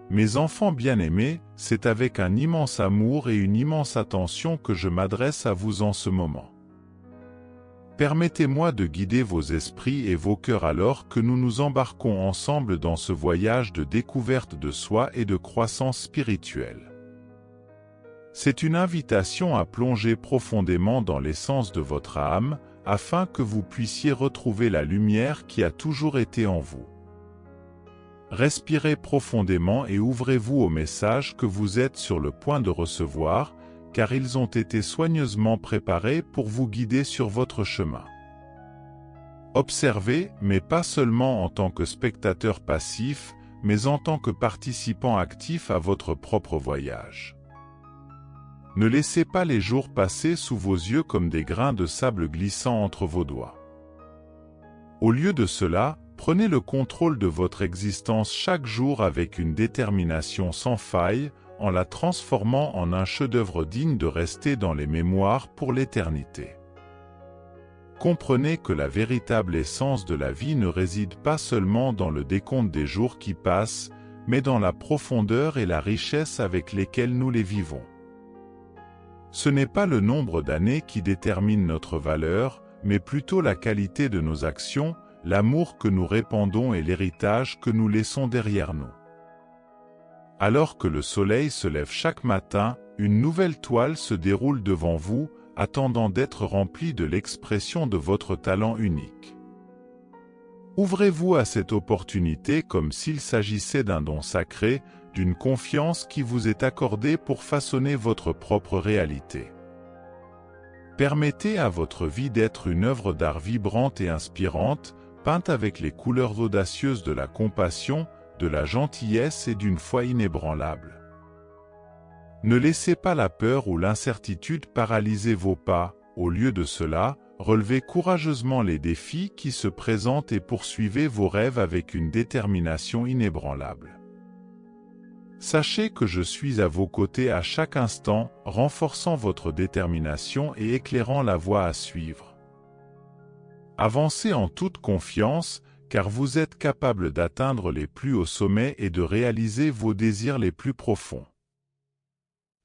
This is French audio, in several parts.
Mes enfants bien-aimés, c'est avec un immense amour et une immense attention que je m'adresse à vous en ce moment. Permettez-moi de guider vos esprits et vos cœurs alors que nous nous embarquons ensemble dans ce voyage de découverte de soi et de croissance spirituelle. C'est une invitation à plonger profondément dans l'essence de votre âme, afin que vous puissiez retrouver la lumière qui a toujours été en vous. Respirez profondément et ouvrez-vous au message que vous êtes sur le point de recevoir, car ils ont été soigneusement préparés pour vous guider sur votre chemin. Observez, mais pas seulement en tant que spectateur passif, mais en tant que participant actif à votre propre voyage. Ne laissez pas les jours passer sous vos yeux comme des grains de sable glissant entre vos doigts. Au lieu de cela, prenez le contrôle de votre existence chaque jour avec une détermination sans faille, en la transformant en un chef-d'œuvre digne de rester dans les mémoires pour l'éternité. Comprenez que la véritable essence de la vie ne réside pas seulement dans le décompte des jours qui passent, mais dans la profondeur et la richesse avec lesquelles nous les vivons. Ce n'est pas le nombre d'années qui détermine notre valeur, mais plutôt la qualité de nos actions, l'amour que nous répandons et l'héritage que nous laissons derrière nous. Alors que le soleil se lève chaque matin, une nouvelle toile se déroule devant vous, attendant d'être remplie de l'expression de votre talent unique. Ouvrez-vous à cette opportunité comme s'il s'agissait d'un don sacré, d'une confiance qui vous est accordée pour façonner votre propre réalité. Permettez à votre vie d'être une œuvre d'art vibrante et inspirante, peinte avec les couleurs audacieuses de la compassion, de la gentillesse et d'une foi inébranlable. Ne laissez pas la peur ou l'incertitude paralyser vos pas, au lieu de cela, relevez courageusement les défis qui se présentent et poursuivez vos rêves avec une détermination inébranlable. Sachez que je suis à vos côtés à chaque instant, renforçant votre détermination et éclairant la voie à suivre. Avancez en toute confiance, car vous êtes capable d'atteindre les plus hauts sommets et de réaliser vos désirs les plus profonds.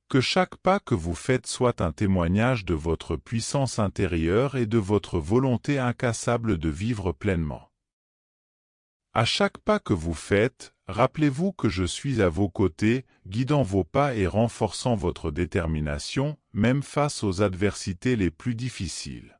Que chaque pas que vous faites soit un témoignage de votre puissance intérieure et de votre volonté incassable de vivre pleinement. À chaque pas que vous faites, rappelez-vous que je suis à vos côtés, guidant vos pas et renforçant votre détermination, même face aux adversités les plus difficiles.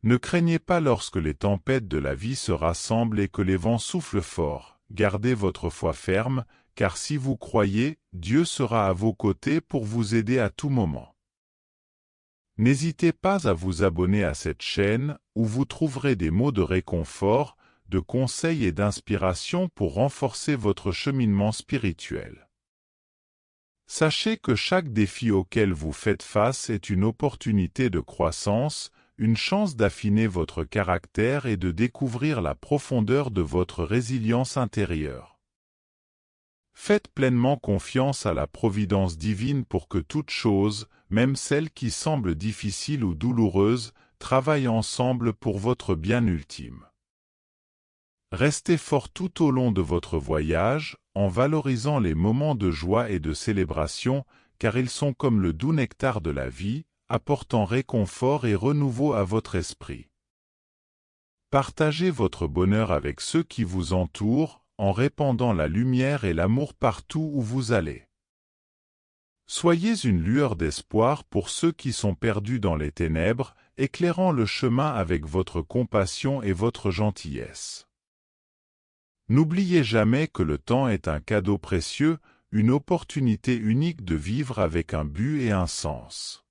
Ne craignez pas lorsque les tempêtes de la vie se rassemblent et que les vents soufflent fort, gardez votre foi ferme, car si vous croyez, Dieu sera à vos côtés pour vous aider à tout moment. N'hésitez pas à vous abonner à cette chaîne, où vous trouverez des mots de réconfort, de conseils et d'inspiration pour renforcer votre cheminement spirituel. Sachez que chaque défi auquel vous faites face est une opportunité de croissance, une chance d'affiner votre caractère et de découvrir la profondeur de votre résilience intérieure. Faites pleinement confiance à la providence divine pour que toute chose, même celle qui semble difficile ou douloureuse, travaille ensemble pour votre bien ultime. Restez fort tout au long de votre voyage, en valorisant les moments de joie et de célébration, car ils sont comme le doux nectar de la vie, apportant réconfort et renouveau à votre esprit. Partagez votre bonheur avec ceux qui vous entourent, en répandant la lumière et l'amour partout où vous allez. Soyez une lueur d'espoir pour ceux qui sont perdus dans les ténèbres, éclairant le chemin avec votre compassion et votre gentillesse. N'oubliez jamais que le temps est un cadeau précieux, une opportunité unique de vivre avec un but et un sens.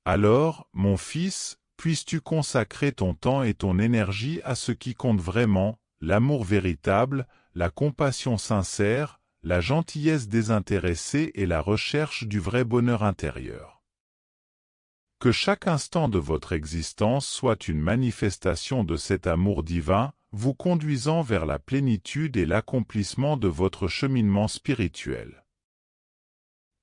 Alors, mon fils, puisses-tu consacrer ton temps et ton énergie à ce qui compte vraiment, l'amour véritable, la compassion sincère, la gentillesse désintéressée et la recherche du vrai bonheur intérieur. Que chaque instant de votre existence soit une manifestation de cet amour divin, vous conduisant vers la plénitude et l'accomplissement de votre cheminement spirituel.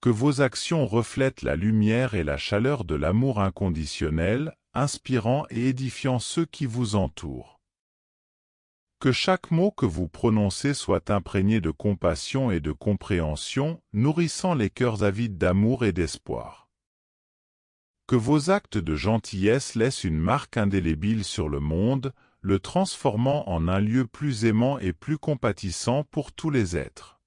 Que vos actions reflètent la lumière et la chaleur de l'amour inconditionnel, inspirant et édifiant ceux qui vous entourent. Que chaque mot que vous prononcez soit imprégné de compassion et de compréhension, nourrissant les cœurs avides d'amour et d'espoir. Que vos actes de gentillesse laissent une marque indélébile sur le monde, le transformant en un lieu plus aimant et plus compatissant pour tous les êtres.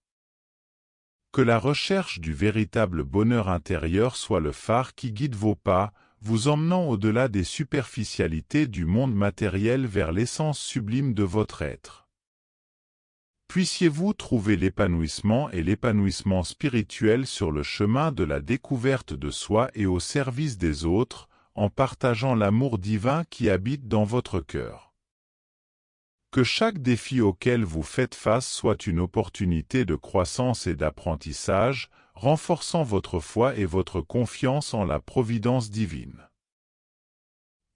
Que la recherche du véritable bonheur intérieur soit le phare qui guide vos pas, vous emmenant au-delà des superficialités du monde matériel vers l'essence sublime de votre être. Puissiez-vous trouver l'épanouissement et l'épanouissement spirituel sur le chemin de la découverte de soi et au service des autres, en partageant l'amour divin qui habite dans votre cœur. Que chaque défi auquel vous faites face soit une opportunité de croissance et d'apprentissage, renforçant votre foi et votre confiance en la providence divine.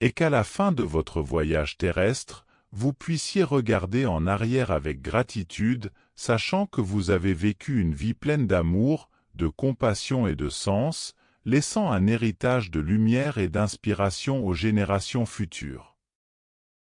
Et qu'à la fin de votre voyage terrestre, vous puissiez regarder en arrière avec gratitude, sachant que vous avez vécu une vie pleine d'amour, de compassion et de sens, laissant un héritage de lumière et d'inspiration aux générations futures.